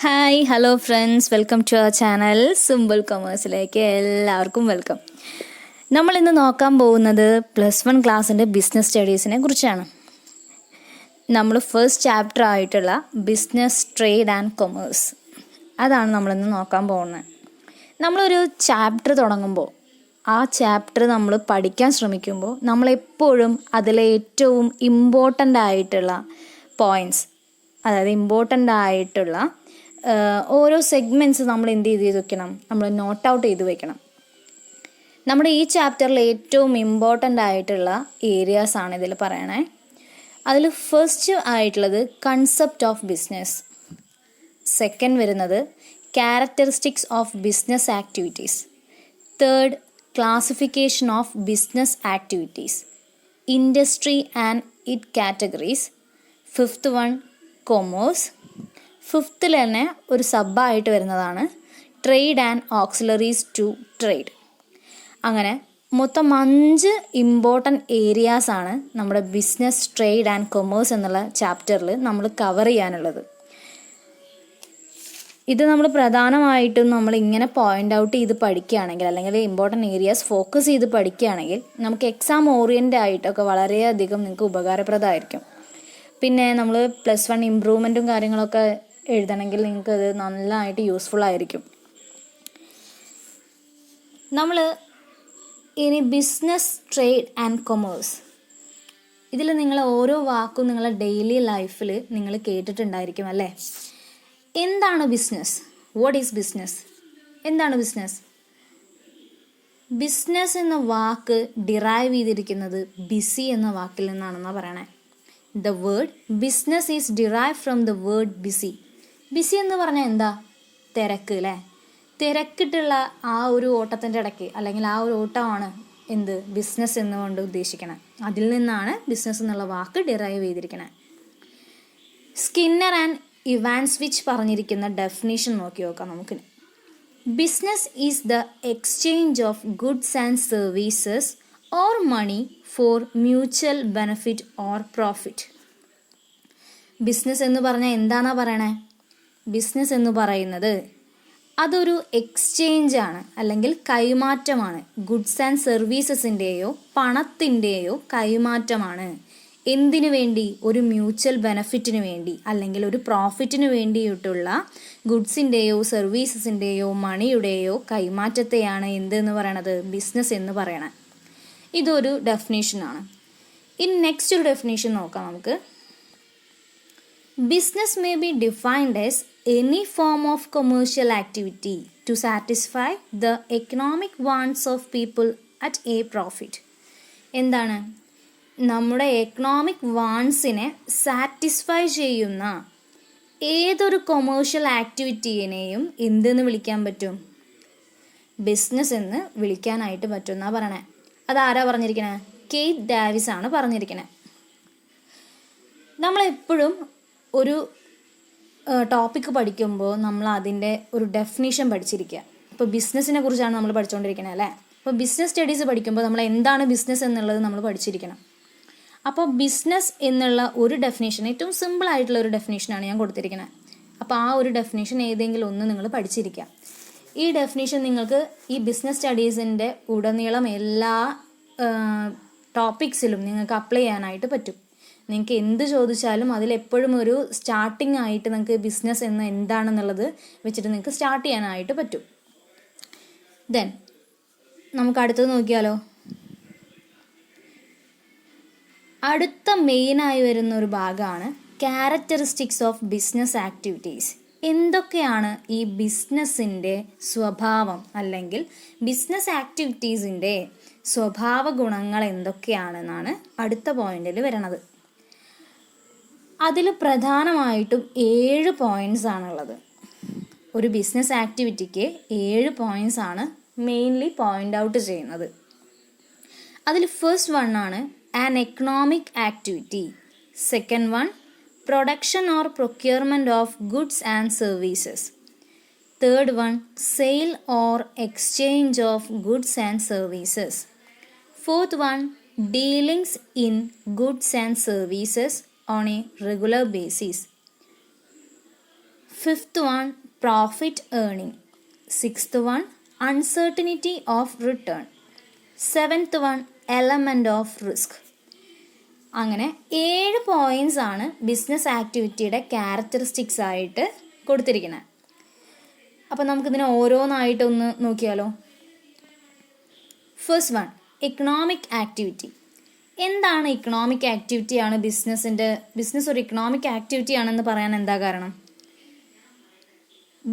Hi hello friends, welcome to our channel simple കൊമേഴ്സിലേക്ക് എല്ലാവർക്കും welcome. നമ്മളിന്ന് നോക്കാൻ പോകുന്നത് +1 ക്ലാസ്സിൻ്റെ ബിസിനസ് സ്റ്റഡീസിനെ കുറിച്ചാണ്. നമ്മൾ ഫസ്റ്റ് ചാപ്റ്റർ ആയിട്ടുള്ള ബിസിനസ് ട്രേഡ് ആൻഡ് കൊമേഴ്സ് അതാണ് നമ്മളിന്ന് നോക്കാൻ പോകുന്നത്. നമ്മളൊരു ചാപ്റ്റർ തുടങ്ങുമ്പോൾ ആ ചാപ്റ്റർ നമ്മൾ പഠിക്കാൻ ശ്രമിക്കുമ്പോൾ നമ്മളെപ്പോഴും അതിലെ ഏറ്റവും ഇമ്പോർട്ടൻ്റ് ആയിട്ടുള്ള പോയിൻറ്റ്സ്, അതായത് ഇമ്പോർട്ടൻ്റ് ആയിട്ടുള്ള ഓരോ സെഗ്മെൻറ്റ്സ് നമ്മൾ എന്ത് ചെയ്ത് വെക്കണം, നമ്മൾ നോട്ട് ഔട്ട് ചെയ്ത് വെക്കണം. നമ്മുടെ ഈ ചാപ്റ്ററിൽ ഏറ്റവും ഇമ്പോർട്ടൻ്റ് ആയിട്ടുള്ള ഏരിയാസാണ് ഇതിൽ പറയണേ. അതിൽ ഫസ്റ്റ് ആയിട്ടുള്ളത് കൺസെപ്റ്റ് ഓഫ് ബിസിനസ്, സെക്കൻഡ് വരുന്നത് characteristics of business activities, third classification of business activities, industry and it categories, fifth one commerce, ഫിഫ്ത്തിൽ തന്നെ ഒരു സബ്ബായിട്ട് വരുന്നതാണ് trade and auxiliaries to trade. അങ്ങനെ മൊത്തം 5 ഇമ്പോർട്ടൻ്റ് ഏരിയാസാണ് നമ്മുടെ ബിസിനസ് ട്രേഡ് ആൻഡ് കൊമേഴ്സ് എന്നുള്ള ചാപ്റ്ററിൽ നമ്മൾ കവർ ചെയ്യാനുള്ളത്. ഇത് നമ്മൾ പ്രധാനമായിട്ടും നമ്മൾ ഇങ്ങനെ പോയിൻ്റ് ഔട്ട് ചെയ്ത് പഠിക്കുകയാണെങ്കിൽ, അല്ലെങ്കിൽ ഇമ്പോർട്ടൻ്റ് ഏരിയാസ് ഫോക്കസ് ചെയ്ത് പഠിക്കുകയാണെങ്കിൽ നമുക്ക് എക്സാം ഓറിയൻ്റ് ആയിട്ടൊക്കെ വളരെയധികം നിങ്ങൾക്ക് ഉപകാരപ്രദമായിരിക്കും. പിന്നെ നമ്മൾ +1 ഇമ്പ്രൂവ്മെൻറ്റും കാര്യങ്ങളൊക്കെ എഴുതണമെങ്കിൽ നിങ്ങൾക്ക് അത് നല്ലതായിട്ട് യൂസ്ഫുൾ ആയിരിക്കും. നമ്മൾ ഇനി ബിസിനസ് ട്രേഡ് ആൻഡ് കൊമേഴ്സ്, ഇതിൽ നിങ്ങൾ ഓരോ വാക്കും നിങ്ങളുടെ ഡെയിലി ലൈഫിൽ നിങ്ങൾ കേട്ടിട്ടുണ്ടായിരിക്കും അല്ലേ? എന്താണ് ബിസിനസ്? What is business? എന്താണ് ബിസിനസ്? ബിസിനസ് എന്ന വാക്ക് ഡിറൈവ് ചെയ്തിരിക്കുന്നത് ബിസി എന്ന വാക്കിൽ നിന്നാണെന്നാണ് പറയണേ. The word business is derived from the word busy. Busy എന്ന് പറഞ്ഞാൽ എന്താ? തിരക്ക് അല്ലേ? തിരക്കിട്ടുള്ള ആ ഒരു ഓട്ടത്തിൻ്റെ ഇടയ്ക്ക്, അല്ലെങ്കിൽ ആ ഒരു ഓട്ടമാണ് എന്ത് ബിസിനസ് എന്നുകൊണ്ട് ഉദ്ദേശിക്കണം. അതിൽ നിന്നാണ് ബിസിനസ് എന്നുള്ള വാക്ക് ഡിറൈവ് ചെയ്തിരിക്കുന്നത്. സ്കിന്നർ ആൻഡ് ഇവാൻസ്വിച്ച് പറഞ്ഞിരിക്കുന്ന ഡെഫിനേഷൻ നോക്കി നോക്കാം നമുക്ക്. Business is the exchange of goods and services or money for mutual benefit or profit. Business എന്ന് പറഞ്ഞാൽ എന്താണെന്നാ പറയണേ? ബിസിനസ് എന്ന് പറയുന്നത് അതൊരു എക്സ്ചേഞ്ച് ആണ്, അല്ലെങ്കിൽ കൈമാറ്റമാണ്. Goods and സർവീസസിൻ്റെയോ പണത്തിൻ്റെയോ കൈമാറ്റമാണ്. എന്തിനു വേണ്ടി? ഒരു മ്യൂച്വൽ ബെനഫിറ്റിന് വേണ്ടി, അല്ലെങ്കിൽ ഒരു പ്രോഫിറ്റിന് വേണ്ടിയിട്ടുള്ള ഗുഡ്സിൻ്റെയോ സർവീസസിൻ്റെയോ മണിയുടെയോ കൈമാറ്റത്തെയാണ് എന്തെന്ന് പറയണത്? ബിസിനസ് എന്ന് പറയണത്. ഇതൊരു ഡെഫിനേഷനാണ്. ഇനി നെക്സ്റ്റ് ഒരു ഡെഫിനേഷൻ നോക്കാം നമുക്ക്. Business may be defined as any form of commercial activity to satisfy the economic wants of people at a profit. എന്താണ്? നമ്മുടെ എക്കണോമിക് വാണ്ട്സിനെ സാറ്റിസ്ഫൈ ചെയ്യുന്ന ഏതൊരു കൊമേഴ്ഷ്യൽ ആക്ടിവിറ്റീനെയും എന്തെന്ന് വിളിക്കാൻ പറ്റും? ബിസിനസ് എന്ന് വിളിക്കാനായിട്ട് പറ്റുമെന്നാണ് പറയണേ. അതാരാ പറഞ്ഞിരിക്കണേ? കെയ്റ്റ് ഡാവിസ് ആണ് പറഞ്ഞിരിക്കണേ. നമ്മളെപ്പോഴും ഒരു ടോപ്പിക്ക് പഠിക്കുമ്പോൾ നമ്മൾ അതിൻ്റെ ഒരു ഡെഫിനേഷൻ പഠിച്ചിരിക്കുക. ഇപ്പോൾ ബിസിനസ്സിനെ കുറിച്ചാണ് നമ്മൾ പഠിച്ചുകൊണ്ടിരിക്കുന്നത് അല്ലേ? അപ്പോൾ ബിസിനസ് സ്റ്റഡീസ് പഠിക്കുമ്പോൾ നമ്മൾ എന്താണ് ബിസിനസ് എന്നുള്ളത് നമ്മൾ പഠിച്ചിരിക്കണം. അപ്പോൾ ബിസിനസ് എന്നുള്ള ഒരു ഡെഫിനേഷൻ, ഏറ്റവും സിമ്പിൾ ആയിട്ടുള്ള ഒരു ഡെഫിനേഷനാണ് ഞാൻ കൊടുത്തിരിക്കുന്നത്. അപ്പോൾ ആ ഒരു ഡെഫിനേഷൻ ഏതെങ്കിലും ഒന്ന് നിങ്ങൾ പഠിച്ചിരിക്കുക. ഈ ഡെഫിനേഷൻ നിങ്ങൾക്ക് ഈ ബിസിനസ് സ്റ്റഡീസിൻ്റെ ഉടനീളം എല്ലാ ടോപ്പിക്സിലും നിങ്ങൾക്ക് അപ്ലൈ ചെയ്യാനായിട്ട് പറ്റും. നിങ്ങൾക്ക് എന്ത് ചോദിച്ചാലും അതിലെപ്പോഴും ഒരു സ്റ്റാർട്ടിംഗ് ആയിട്ട് നിങ്ങൾക്ക് ബിസിനസ് എന്ന് എന്താണെന്നുള്ളത് വെച്ചിട്ട് നിങ്ങൾക്ക് സ്റ്റാർട്ട് ചെയ്യാനായിട്ട് പറ്റും. ദെൻ നമുക്ക് അടുത്തത് നോക്കിയാലോ. അടുത്ത മെയിനായി വരുന്ന ഒരു ഭാഗമാണ് ക്യാരക്ടറിസ്റ്റിക്സ് ഓഫ് ബിസിനസ് ആക്ടിവിറ്റീസ്. എന്തൊക്കെയാണ് ഈ ബിസിനസ്സിൻ്റെ സ്വഭാവം, അല്ലെങ്കിൽ ബിസിനസ് ആക്ടിവിറ്റീസിൻ്റെ സ്വഭാവ ഗുണങ്ങൾ എന്തൊക്കെയാണെന്നാണ് അടുത്ത പോയിന്റിൽ വരുന്നത്. അതിൽ പ്രധാനമായിട്ടും 7 പോയിന്റ്സ് ആണുള്ളത്. ഒരു ബിസിനസ് ആക്ടിവിറ്റിക്ക് 7 പോയിന്റ്സ് ആണ് മെയിൻലി പോയിന്റ് ഔട്ട് ചെയ്യുന്നത്. അതിൽ ഫസ്റ്റ് വൺ ആണ് an economic activity, second one production or procurement of goods and services, third one sale or exchange of goods and services, fourth one dealings in goods and services on a regular basis, fifth one profit earning. Sixth one uncertainty of return. Seventh one element of risk. അങ്ങനെ 7 points ആണ് business ആക്ടിവിറ്റിയുടെ characteristics ആയിട്ട് കൊടുത്തിരിക്കുന്നത്. അപ്പോൾ നമുക്കിതിനെ ഓരോന്നായിട്ടൊന്ന് നോക്കിയാലോ. First one economic activity. എന്താണ് economic ആക്ടിവിറ്റിയാണ് business ഒരു economic activity ആണെന്ന് പറയാൻ എന്താ കാരണം?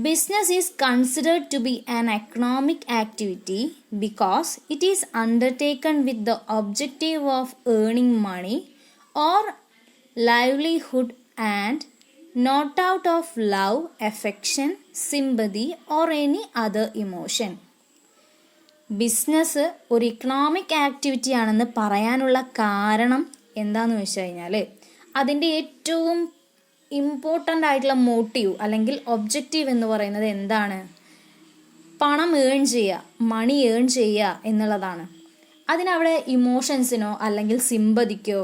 Business is considered to be an economic activity because it is undertaken with the objective of earning money or livelihood and not out of love, affection, sympathy or any other emotion. Business ഒരു economic activity ആണെന്ന് പറയാനുള്ള കാരണം എന്താണെന്ന് വെച്ച് കഴിഞ്ഞാൽ അതിൻ്റെ ഏറ്റവും important ആയിട്ടുള്ള മോട്ടീവ് അല്ലെങ്കിൽ ഒബ്ജക്റ്റീവ് എന്ന് പറയുന്നത് എന്താണ്? പണം ഏൺ ചെയ്യുക, മണി ഏൺ ചെയ്യുക എന്നുള്ളതാണ്. അതിനവിടെ ഇമോഷൻസിനോ അല്ലെങ്കിൽ സിമ്പതിക്കോ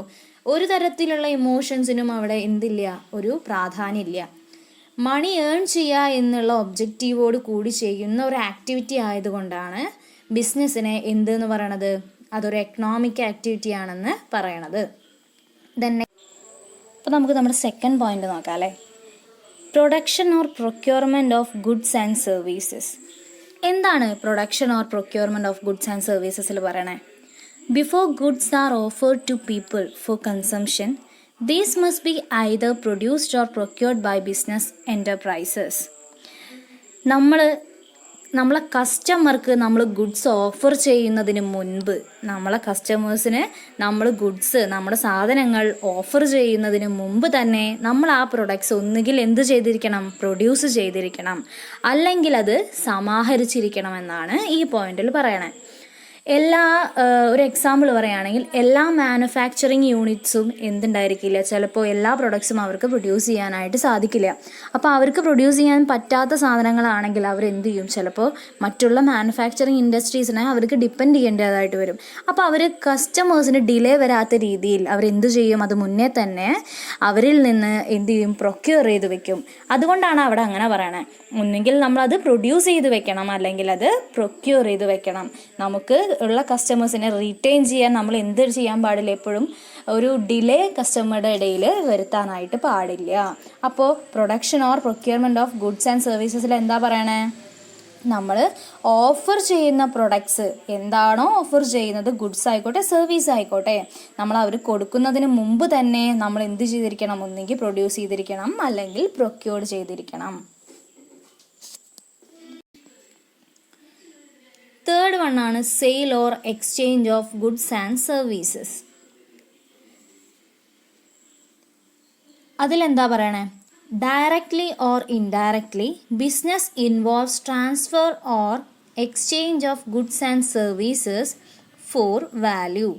ഒരു തരത്തിലുള്ള ഇമോഷൻസിനും അവിടെ എന്തില്ല, ഒരു പ്രാധാന്യമില്ല. മണി ഏൺ ചെയ്യുക എന്നുള്ള ഒബ്ജക്റ്റീവോട് കൂടി ചെയ്യുന്ന ഒരു ആക്ടിവിറ്റി ആയതുകൊണ്ടാണ് ബിസിനസ്സിനെ എന്തെന്ന് പറയണത്, അതൊരു എക്കണോമിക് ആക്ടിവിറ്റി ആണെന്ന് പറയണത്. തന്നെ അപ്പോൾ നമുക്ക് നമ്മുടെ സെക്കൻഡ് പോയിന്റ് നോക്കാം അല്ലേ. Production or procurement of goods and services. എന്താണ് production or procurement of goods and സർവീസസിൽ പറയണേ? Before goods are offered to people for consumption, these must be either produced or procured by business enterprises. നമ്മളെ കസ്റ്റമർക്ക് നമ്മൾ goods offer ചെയ്യുന്നതിന് മുൻപ്, നമ്മളെ കസ്റ്റമേഴ്സിന് നമ്മൾ ഗുഡ്സ്, നമ്മുടെ സാധനങ്ങൾ ഓഫർ ചെയ്യുന്നതിന് മുമ്പ് തന്നെ നമ്മൾ ആ പ്രൊഡക്ട്സ് ഒന്നുകിൽ എന്ത് ചെയ്തിരിക്കണം, പ്രൊഡ്യൂസ് ചെയ്തിരിക്കണം, അല്ലെങ്കിൽ അത് സമാഹരിച്ചിരിക്കണം എന്നാണ് ഈ പോയിന്റിൽ പറയണേ. ഒരു എക്സാമ്പിൾ പറയുകയാണെങ്കിൽ എല്ലാ മാനുഫാക്ചറിങ് യൂണിറ്റ്സും എന്തുണ്ടായിരിക്കില്ല, ചിലപ്പോൾ എല്ലാ പ്രൊഡക്ട്സും അവർക്ക് പ്രൊഡ്യൂസ് ചെയ്യാനായിട്ട് സാധിക്കില്ല. അപ്പോൾ അവർക്ക് പ്രൊഡ്യൂസ് ചെയ്യാൻ പറ്റാത്ത സാധനങ്ങളാണെങ്കിൽ അവർ എന്ത് ചെയ്യും, ചിലപ്പോൾ മറ്റുള്ള മാനുഫാക്ചറിങ് ഇൻഡസ്ട്രീസിനെ അവർക്ക് ഡിപ്പെൻഡ് ചെയ്യേണ്ടതായിട്ട് വരും. അപ്പോൾ അവർ കസ്റ്റമേഴ്സിന് ഡിലേ വരാത്ത രീതിയിൽ അവരെന്ത് ചെയ്യും, അത് മുന്നേ തന്നെ അവരിൽ നിന്ന് എന്ത് ചെയ്യും, പ്രൊക്യൂർ ചെയ്ത് വെക്കും. അതുകൊണ്ടാണ് അവിടെ അങ്ങനെ പറയണേ. ഒന്നുകിൽ നമ്മളത് പ്രൊഡ്യൂസ് ചെയ്ത് വെക്കണം, അല്ലെങ്കിൽ അത് പ്രൊക്യൂർ ചെയ്ത് വെക്കണം. നമുക്ക് ഉള്ള കസ്റ്റമേഴ്സിനെ റീറ്റെയിൻ ചെയ്യാൻ നമ്മൾ എന്ത് ചെയ്യാൻ പാടില്ല, എപ്പോഴും ഒരു ഡിലേ കസ്റ്റമറുടെ ഇടയിൽ വരുത്താനായിട്ട് പാടില്ല. അപ്പോൾ production or procurement of goods and സർവീസസിൽ എന്താ പറയണേ? നമ്മൾ ഓഫർ ചെയ്യുന്ന പ്രൊഡക്ട്സ് എന്താണോ ഓഫർ ചെയ്യുന്നത്, ഗുഡ്സ് ആയിക്കോട്ടെ സർവീസ് ആയിക്കോട്ടെ, നമ്മൾ അവർ കൊടുക്കുന്നതിന് മുമ്പ് തന്നെ നമ്മൾ എന്ത് ചെയ്തിരിക്കണം, ഒന്നുകിൽ പ്രൊഡ്യൂസ് ചെയ്തിരിക്കണം, അല്ലെങ്കിൽ പ്രൊക്യൂർ ചെയ്തിരിക്കണം. തേർഡ് വൺ ആണ് sale or exchange of goods and services. അതിലെന്താ പറയണേ? Directly or indirectly business involves transfer or exchange of goods and services for value.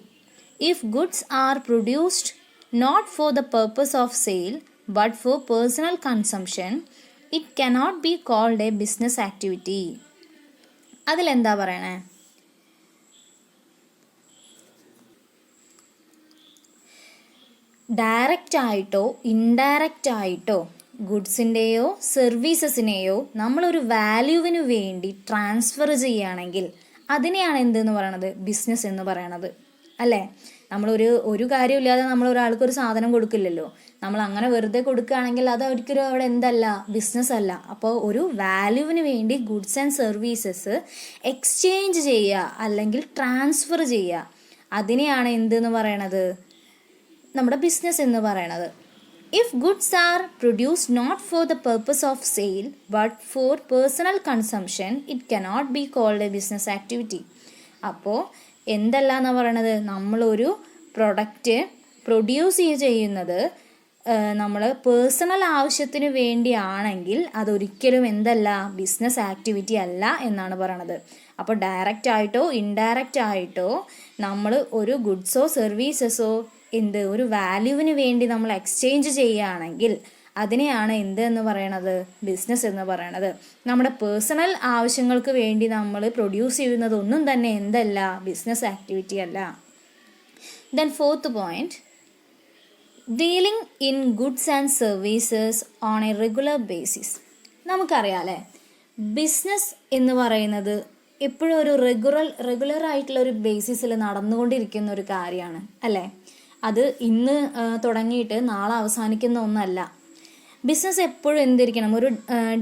If goods are produced not for the purpose of sale but for personal consumption, it cannot be called a business activity. അതിലെന്താ പറയണേ? Direct ആയിട്ടോ indirect ആയിട്ടോ ഗുഡ്സിൻ്റെയോ സർവീസസിനെയോ നമ്മളൊരു വാല്യൂവിന് വേണ്ടി transfer ചെയ്യുകയാണെങ്കിൽ അതിനെയാണ് എന്തെന്ന് പറയണത്, ബിസിനസ് എന്ന് പറയണത് അല്ലേ. ഒരു കാര്യമില്ലാതെ നമ്മൾ ഒരാൾക്ക് ഒരു സാധനം കൊടുക്കില്ലല്ലോ. നമ്മൾ അങ്ങനെ വെറുതെ കൊടുക്കുകയാണെങ്കിൽ അത് ഒരിക്കലും അവിടെ എന്തല്ല, ബിസിനസ് അല്ല. അപ്പോൾ ഒരു വാല്യൂവിന് വേണ്ടി ഗുഡ്സ് ആൻഡ് സർവീസസ് എക്സ്ചേഞ്ച് ചെയ്യുക അല്ലെങ്കിൽ ട്രാൻസ്ഫർ ചെയ്യുക, അതിനെയാണ് എന്തെന്ന് പറയണത്, നമ്മുടെ ബിസിനസ് എന്ന് പറയണത്. If goods are produced not for the purpose of sale but for personal consumption, it cannot be called a business activity. അപ്പോൾ എന്തല്ല എന്ന് പറയണത്, നമ്മളൊരു പ്രൊഡക്റ്റ് പ്രൊഡ്യൂസ് ചെയ്യുന്നത് നമ്മൾ പേഴ്സണൽ ആവശ്യത്തിന് വേണ്ടിയാണെങ്കിൽ അതൊരിക്കലും എന്തല്ല, ബിസിനസ് ആക്ടിവിറ്റി അല്ല എന്നാണ് പറയണത്. അപ്പോൾ ഡയറക്റ്റ് ആയിട്ടോ ഇൻഡയറക്റ്റ് ആയിട്ടോ നമ്മൾ ഒരു ഗുഡ്സോ സർവീസസോ ഒരു വാല്യൂവിന് വേണ്ടി നമ്മൾ എക്സ്ചേഞ്ച് ചെയ്യുകയാണെങ്കിൽ അതിനെയാണ് എന്ന് പറയണത്, ബിസിനസ് എന്ന് പറയണത്. നമ്മുടെ പേഴ്സണൽ ആവശ്യങ്ങൾക്ക് വേണ്ടി നമ്മൾ പ്രൊഡ്യൂസ് ചെയ്യുന്നതൊന്നും തന്നെ എന്തല്ല, ബിസിനസ് ആക്ടിവിറ്റി അല്ല. Then fourth point, dealing in goods and services on A regular basis. നമുക്കറിയാം അല്ലേ, ബിസിനസ് എന്ന് പറയുന്നത് എപ്പോഴും ഒരു റെഗുലർ ആയിട്ടുള്ള ഒരു ബേസിസിൽ നടന്നുകൊണ്ടിരിക്കുന്ന ഒരു കാര്യമാണ് അല്ലേ. അത് ഇന്ന് തുടങ്ങിയിട്ട് നാളെ അവസാനിക്കുന്ന ഒന്നല്ല. ബിസിനസ് എപ്പോഴും എന്തിരിക്കണം, ഒരു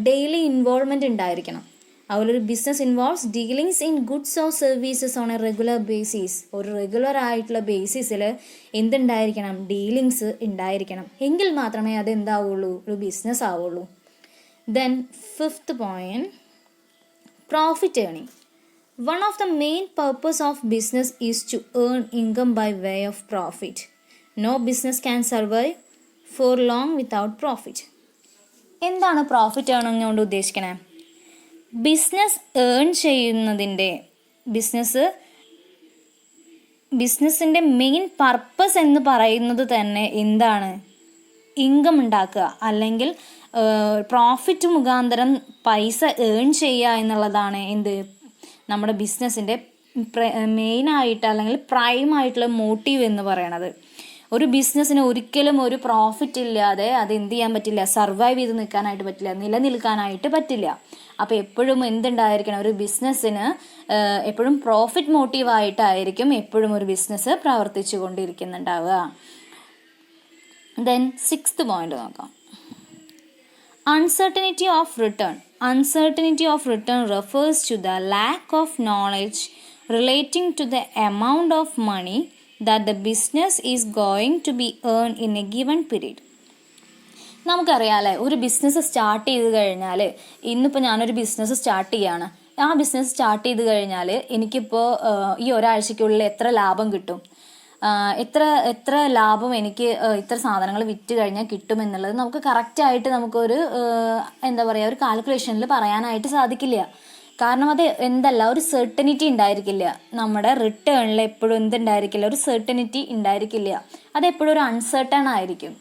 ഡെയിലി ഇൻവോൾവ്മെൻറ്റ് ഉണ്ടായിരിക്കണം. അതുപോലെ ഒരു business involves dealings in goods or services on A regular basis. ഒരു റെഗുലർ ആയിട്ടുള്ള ബേസിസിൽ എന്തുണ്ടായിരിക്കണം, ഡീലിങ്സ് ഉണ്ടായിരിക്കണം. എങ്കിൽ മാത്രമേ അത് എന്താവുള്ളൂ, ഒരു ബിസിനസ് ആവുള്ളൂ. Then 5th point, profit earning. One of the main purpose of business is to earn income by way of profit. No business can survive for long without profit. എന്താണ് profit earning കൊണ്ട് ഉദ്ദേശിക്കണേ? Business earn ചെയ്യുന്നതിൻ്റെ ബിസിനസ്സിൻ്റെ main purpose എന്ന് പറയുന്നത് തന്നെ എന്താണ്? Income ഉണ്ടാക്കുക, അല്ലെങ്കിൽ പ്രോഫിറ്റ് മുഖാന്തരം പൈസ ഏൺ ചെയ്യുക എന്നുള്ളതാണ് എന്ത്, നമ്മുടെ ബിസിനസ്സിൻ്റെ മെയിനായിട്ട് അല്ലെങ്കിൽ പ്രൈമായിട്ടുള്ള മോട്ടീവ് എന്ന് പറയണത്. ഒരു ബിസിനസ്സിന് ഒരിക്കലും ഒരു പ്രോഫിറ്റ് ഇല്ലാതെ അത് എന്ത് ചെയ്യാൻ പറ്റില്ല, സർവൈവ് ചെയ്ത് നിൽക്കാനായിട്ട് പറ്റില്ല, നിലനിൽക്കാനായിട്ട് പറ്റില്ല. അപ്പോൾ എപ്പോഴും എന്തുണ്ടായിരിക്കണം, ഒരു ബിസിനസ്സിന് എപ്പോഴും പ്രോഫിറ്റ് മോട്ടീവായിട്ടായിരിക്കും എപ്പോഴും ഒരു ബിസിനസ് പ്രവർത്തിച്ചു കൊണ്ടിരിക്കുന്നുണ്ടാവുക. ദെൻ 6th point നോക്കാം. Uncertainty of return. Uncertainty of return refers to the lack of knowledge relating to the amount of money that the business is going to be earned in a given period. നമുക്കറിയാമല്ലേ, ഒരു business start ചെയ്ത് കഴിഞ്ഞാൽ, ഇന്നിപ്പോൾ ഞാനൊരു business start ചെയ്യുകയാണ്. ആ business start ചെയ്ത് കഴിഞ്ഞാൽ എനിക്കിപ്പോൾ ഈ ഒരാഴ്ചയ്ക്കുള്ളിൽ എത്ര ലാഭം കിട്ടും, എത്ര ലാഭം എനിക്ക് ഇത്ര സാധനങ്ങൾ വിറ്റ് കഴിഞ്ഞാൽ കിട്ടുമെന്നുള്ളത് നമുക്ക് കറക്റ്റായിട്ട് നമുക്കൊരു എന്താ പറയുക, ഒരു കാൽക്കുലേഷനിൽ പറയാനായിട്ട് സാധിക്കില്ല. കാരണം അത് എന്തല്ല, ഒരു സെർട്ടനിറ്റി ഉണ്ടായിരിക്കില്ല. നമ്മുടെ റിട്ടേണിൽ എപ്പോഴും എന്തുണ്ടായിരിക്കില്ല, ഒരു സെർട്ടനിറ്റി ഉണ്ടായിരിക്കില്ല. അതെപ്പോഴും ഒരു അൺസെർട്ടൺ ആയിരിക്കും.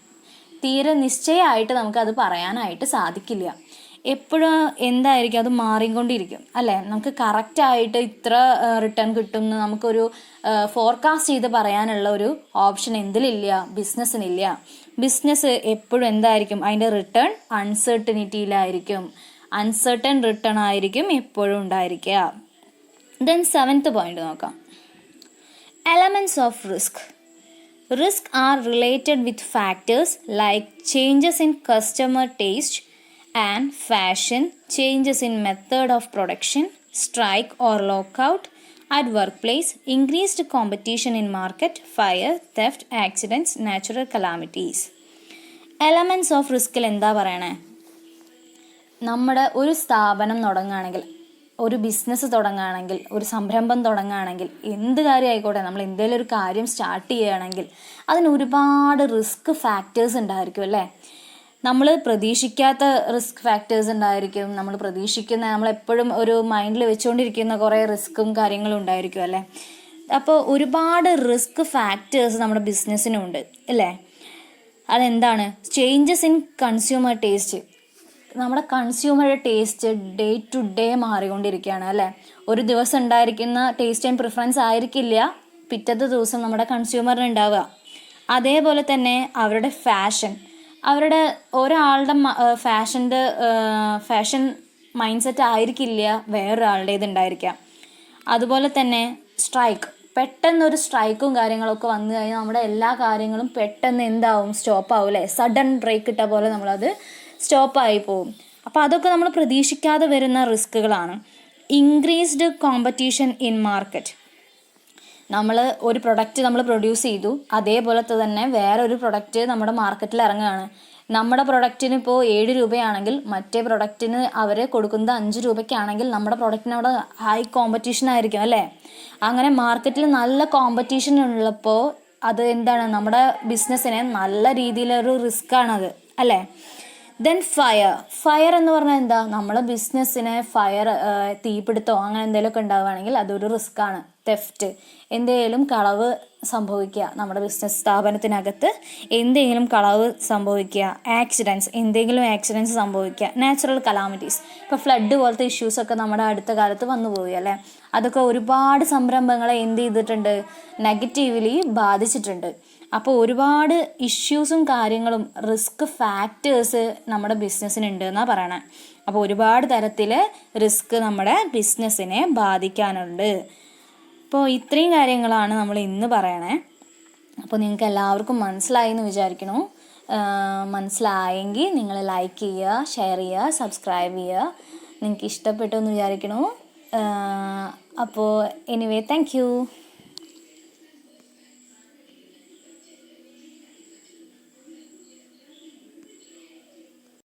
തീരെ നിശ്ചയമായിട്ട് നമുക്കത് പറയാനായിട്ട് സാധിക്കില്ല. എപ്പോഴും എന്തായിരിക്കും, അത് മാറിക്കൊണ്ടിരിക്കും അല്ലേ. നമുക്ക് കറക്റ്റായിട്ട് ഇത്ര റിട്ടേൺ കിട്ടും എന്ന് നമുക്കൊരു ഫോർകാസ്റ്റ് ചെയ്ത് പറയാനുള്ള ഒരു ഓപ്ഷൻ എന്തിലില്ല, ബിസിനസ്സിനില്ല. ബിസിനസ് എപ്പോഴും എന്തായിരിക്കും, അതിൻ്റെ റിട്ടേൺ അൺസെർട്ടനിറ്റിയിലായിരിക്കും. അൺസെർട്ടൺ റിട്ടേൺ ആയിരിക്കും എപ്പോഴും ഉണ്ടായിരിക്കുക. ദെൻ 7th point നോക്കാം. Elements of risk. Risk are related with factors like changes in customer taste and fashion, changes in method of production, strike or lockout at workplace, increased competition in market, fire, theft, accidents, natural calamities. Elements of riskൽ എന്താ പറയണേ? നമ്മുടെ ഒരു സ്ഥാപനം തുടങ്ങുകയാണെങ്കിൽ, ഒരു business തുടങ്ങുകയാണെങ്കിൽ, ഒരു സംരംഭം തുടങ്ങുകയാണെങ്കിൽ, എന്ത് കാര്യമായിക്കോട്ടെ, നമ്മൾ എന്തെങ്കിലും ഒരു കാര്യം സ്റ്റാർട്ട് ചെയ്യുകയാണെങ്കിൽ അതിന് ഒരുപാട് റിസ്ക് ഫാക്ടേഴ്സ് ഉണ്ടായിരിക്കും അല്ലേ. നമ്മൾ പ്രതീക്ഷിക്കാത്ത റിസ്ക് ഫാക്ടേഴ്സ് ഉണ്ടായിരിക്കും. നമ്മളെപ്പോഴും ഒരു മൈൻഡിൽ വെച്ചുകൊണ്ടിരിക്കുന്ന കുറേ റിസ്ക്കും കാര്യങ്ങളും ഉണ്ടായിരിക്കും അല്ലേ. അപ്പോൾ ഒരുപാട് റിസ്ക് ഫാക്ടേഴ്സ് നമ്മുടെ ബിസിനസ്സിനുണ്ട് അല്ലേ. അതെന്താണ്? Changes in consumer taste. നമ്മുടെ കൺസ്യൂമറുടെ ടേസ്റ്റ് ഡേ ടു ഡേ മാറിക്കൊണ്ടിരിക്കുകയാണ് അല്ലേ. ഒരു ദിവസം ഉണ്ടായിരിക്കുന്ന ടേസ്റ്റ് ആൻഡ് പ്രിഫറൻസ് ആയിരിക്കില്ല പിറ്റത്തെ ദിവസം നമ്മുടെ കൺസ്യൂമറിന് ഉണ്ടാവുക. അതേപോലെ തന്നെ അവരുടെ അവരുടെ ഒരാളുടെ ഫാഷൻ മൈൻഡ് സെറ്റ് ആയിരിക്കില്ല വേറൊരാളുടേത് ഉണ്ടായിരിക്കാം. അതുപോലെ തന്നെ സ്ട്രൈക്ക്, പെട്ടെന്നൊരു സ്ട്രൈക്കും കാര്യങ്ങളൊക്കെ വന്നു കഴിഞ്ഞാൽ നമ്മുടെ എല്ലാ കാര്യങ്ങളും പെട്ടെന്ന് എന്താവും, സ്റ്റോപ്പാവും അല്ലേ. സഡൻ ബ്രേക്ക് ഇട്ട പോലെ നമ്മളത് സ്റ്റോപ്പായി പോവും. അപ്പോൾ അതൊക്കെ നമ്മൾ പ്രതീക്ഷിക്കാതെ വരുന്ന റിസ്കുകളാണ്. Increased competition in market. നമ്മൾ ഒരു പ്രൊഡക്റ്റ് നമ്മൾ പ്രൊഡ്യൂസ് ചെയ്തു, അതേപോലത്തെ തന്നെ വേറൊരു പ്രൊഡക്റ്റ് നമ്മുടെ മാർക്കറ്റിൽ ഇറങ്ങുകയാണ്. നമ്മുടെ പ്രൊഡക്റ്റിന് ഇപ്പോൾ 7 രൂപയാണെങ്കിൽ മറ്റേ പ്രൊഡക്റ്റിന് അവർ കൊടുക്കുന്നത് 5 രൂപയ്ക്കാണെങ്കിൽ നമ്മുടെ പ്രൊഡക്റ്റിന് അവിടെ ഹൈ കോമ്പറ്റീഷൻ ആയിരിക്കും അല്ലേ. അങ്ങനെ മാർക്കറ്റിൽ നല്ല കോമ്പറ്റീഷൻ ഉള്ളപ്പോൾ അത് എന്താണ്, നമ്മുടെ ബിസിനസ്സിന് നല്ല രീതിയിലൊരു റിസ്ക്കാണത് അല്ലേ. ദെൻ ഫയർ എന്ന് പറഞ്ഞാൽ എന്താ, നമ്മളെ ബിസിനസ്സിന് തീപിടുത്തോ അങ്ങനെ എന്തെങ്കിലുമൊക്കെ ഉണ്ടാവുകയാണെങ്കിൽ അതൊരു റിസ്ക്കാണ്. തെഫ്റ്റ്, എന്തെങ്കിലും കളവ് സംഭവിക്കുക, നമ്മുടെ ബിസിനസ് സ്ഥാപനത്തിനകത്ത് എന്തെങ്കിലും കളവ് സംഭവിക്കുക. എന്തെങ്കിലും ആക്സിഡൻസ് സംഭവിക്കുക. നാച്ചുറൽ കലാമിറ്റീസ്, ഇപ്പോൾ ഫ്ലഡ് പോലത്തെ ഇഷ്യൂസൊക്കെ നമ്മുടെ അടുത്ത കാലത്ത് വന്നു പോയി അല്ലേ. അതൊക്കെ ഒരുപാട് സംരംഭങ്ങളെ എന്ത് ചെയ്തിട്ടുണ്ട്, നെഗറ്റീവ്ലി ബാധിച്ചിട്ടുണ്ട്. അപ്പോൾ ഒരുപാട് ഇഷ്യൂസും കാര്യങ്ങളും റിസ്ക് ഫാക്ടേഴ്സ് നമ്മുടെ ബിസിനസ്സിനുണ്ട് എന്നാണ് പറയണേ. അപ്പോൾ ഒരുപാട് തരത്തിൽ റിസ്ക് നമ്മുടെ ബിസിനസ്സിനെ ബാധിക്കാനുണ്ട്. അപ്പോൾ ഇത്രയും കാര്യങ്ങളാണ് നമ്മൾ ഇന്ന് പറയണേ. അപ്പോൾ നിങ്ങൾക്ക് എല്ലാവർക്കും മനസ്സിലായി എന്ന് വിചാരിക്കണു. മനസ്സിലായെങ്കിൽ നിങ്ങൾ ലൈക്ക് ചെയ്യുക, ഷെയർ ചെയ്യുക, സബ്സ്ക്രൈബ് ചെയ്യുക. നിങ്ങൾക്ക് ഇഷ്ടപ്പെട്ടു എന്ന് വിചാരിക്കണു. അപ്പോൾ എനിവേ താങ്ക് യു.